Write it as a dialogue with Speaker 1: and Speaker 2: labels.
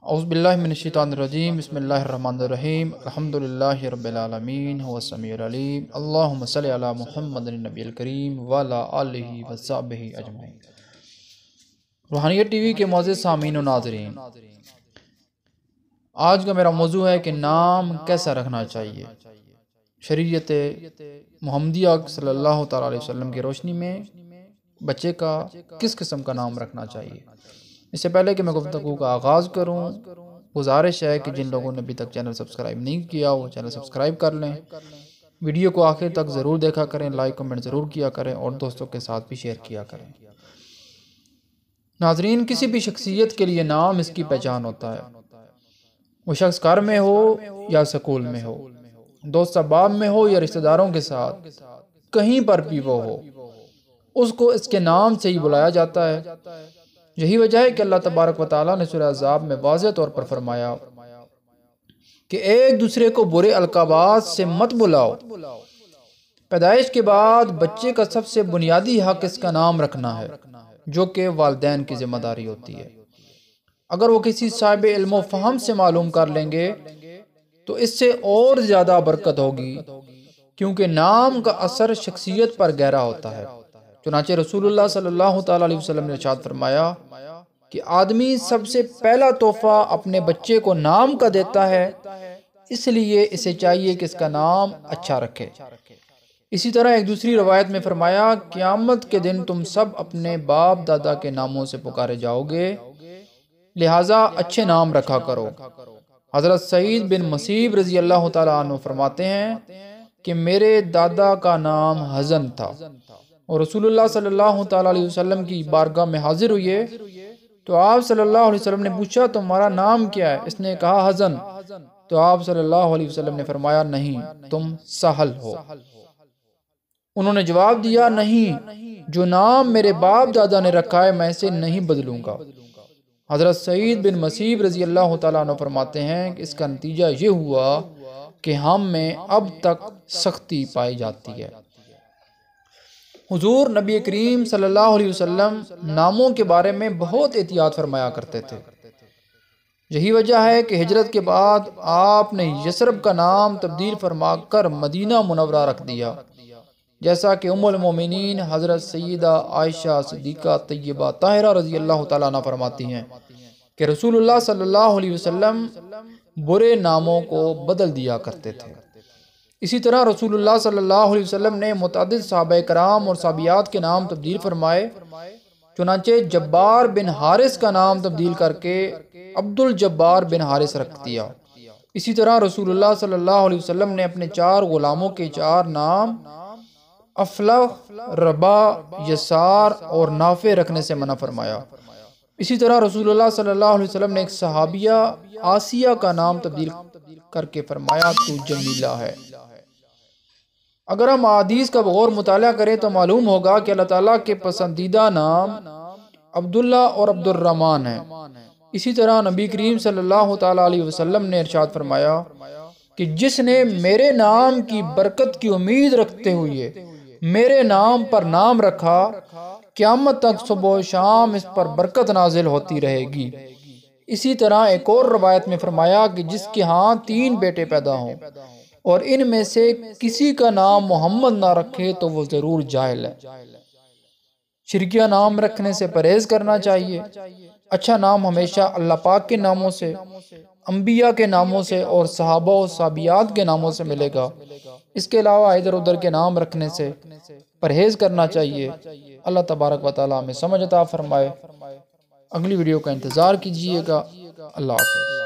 Speaker 1: اعوذ باللہ من الشیطان الرجیم بسم اللہ الرحمن الرحیم الحمدللہ رب العالمین هو السمیع العلیم اللہم صلی علی محمد النبی الکریم وعلی آلہ وصحبہ اجمعین۔ روحانیت ٹی وی کے معزز سامعین و ناظرین، آج کا میرا موضوع ہے کہ نام کیسا رکھنا چاہیے۔ شریعت محمدیہ صلی اللہ تعالیٰ علیہ وسلم کی روشنی میں بچے کا کس قسم کا نام رکھنا چاہیے۔ اس سے پہلے کہ میں گفتگو کا آغاز کروں، گزارش ہے کہ جن لوگوں نے ابھی تک چینل سبسکرائب نہیں کیا وہ چینل سبسکرائب کر لیں، ویڈیو کو آخر تک ضرور دیکھا کریں، لائک کمنٹ ضرور کیا کریں اور دوستوں کے ساتھ بھی شیئر کیا کریں۔ ناظرین، کسی بھی شخصیت کے لیے نام اس کی پہچان ہوتا ہے، وہ شخص گھر میں ہو یا سکول میں ہو، دوست احباب میں ہو یا رشتہ داروں کے ساتھ، کہیں پر بھی وہ ہو، اس کو اس کے نام سے ہی بلایا جاتا ہے۔ یہی وجہ ہے کہ اللہ تبارک و تعالیٰ نے سورہ احزاب میں واضح طور پر فرمایا کہ ایک دوسرے کو برے القابات سے مت بلاؤ۔ پیدائش کے بعد بچے کا سب سے بنیادی حق اس کا نام رکھنا ہے، جو کہ والدین کی ذمہ داری ہوتی ہے۔ اگر وہ کسی صاحب علم و فہم سے معلوم کر لیں گے تو اس سے اور زیادہ برکت ہوگی، کیونکہ نام کا اثر شخصیت پر گہرا ہوتا ہے۔ چنانچہ رسول اللہ صلی اللہ تعالیٰ علیہ وسلم نے ارشاد فرمایا کہ آدمی سب سے پہلا تحفہ اپنے بچے کو نام کا دیتا ہے، اس لیے اسے چاہیے کہ اس کا نام اچھا رکھے۔ اسی طرح ایک دوسری روایت میں فرمایا، قیامت کے دن تم سب اپنے باپ دادا کے ناموں سے پکارے جاؤ گے، لہٰذا اچھے نام رکھا کرو۔ حضرت سعید بن مسیب رضی اللہ تعالیٰ عنہ فرماتے ہیں کہ میرے دادا کا نام حزن تھا، اور رسول اللہ صلی اللہ تعالیٰ علیہ وسلم کی بارگاہ میں حاضر ہوئے تو آپ صلی اللہ علیہ وسلم نے پوچھا تمہارا نام کیا ہے؟ اس نے کہا حزن۔ تو آپ صلی اللہ علیہ وسلم نے فرمایا نہیں، تم سہل ہو۔ انہوں نے جواب دیا نہیں، جو نام میرے باپ دادا نے رکھا ہے میں اسے نہیں بدلوں گا۔ حضرت سعید بن مسیب رضی اللہ تعالیٰ عنہ فرماتے ہیں کہ اس کا نتیجہ یہ ہوا کہ ہم میں اب تک سختی پائی جاتی ہے۔ حضور نبی کریم صلی اللہ علیہ وسلم ناموں کے بارے میں بہت احتیاط فرمایا کرتے تھے۔ یہی وجہ ہے کہ ہجرت کے بعد آپ نے یثرب کا نام تبدیل فرما کر مدینہ منورہ رکھ دیا، جیسا کہ ام المومنین حضرت سیدہ عائشہ صدیقہ طیبہ طاہرہ رضی اللہ تعالیٰ عنہ فرماتی ہیں کہ رسول اللہ صلی اللہ علیہ وسلم برے ناموں کو بدل دیا کرتے تھے۔ اسی طرح رسول اللہ صلی اللہ علیہ وسلم نے متعدد صحابہ کرام اور صحابیات کے نام تبدیل فرمائے۔ چنانچہ جبار بن حارث کا نام تبدیل کر کے عبد الجبار بن حارث رکھ دیا۔ اسی طرح رسول اللہ صلی اللہ علیہ وسلم نے اپنے 4 غلاموں کے 4 نام افلح، ربا، یسار اور نافع رکھنے سے منع فرمایا۔ اسی طرح رسول اللہ صلی اللہ علیہ وسلم نے ایک صحابیہ آسیہ کا نام تبدیل کر کے فرمایا تو جمیلہ ہے۔ اگر ہم احادیث کا بغور مطالعہ کریں تو معلوم ہوگا کہ اللہ تعالیٰ کے پسندیدہ نام عبداللہ اور عبد الرحمن ہیں۔ اسی طرح نبی کریم صلی اللہ تعالیٰ علیہ وسلم نے ارشاد فرمایا کہ جس نے میرے نام کی برکت کی امید رکھتے ہوئے میرے نام پر نام رکھا، قیامت تک صبح و شام اس پر برکت نازل ہوتی رہے گی۔ اسی طرح ایک اور روایت میں فرمایا کہ جس کے ہاں 3 بیٹے پیدا ہوں اور ان میں سے کسی کا نام محمد نہ رکھے تو وہ ضرور جاہل ہے۔ شرکیہ نام رکھنے سے پرہیز کرنا چاہیے۔ اچھا نام ہمیشہ اللہ پاک کے ناموں سے، انبیاء کے ناموں سے اور صحابہ و صحابیات کے ناموں سے ملے گا۔ اس کے علاوہ ادھر ادھر کے نام رکھنے سے پرہیز کرنا چاہیے۔ اللہ تبارک و تعالیٰ ہمیں سمجھ عطا فرمائے۔ اگلی ویڈیو کا انتظار کیجیے گا۔ اللہ حافظ۔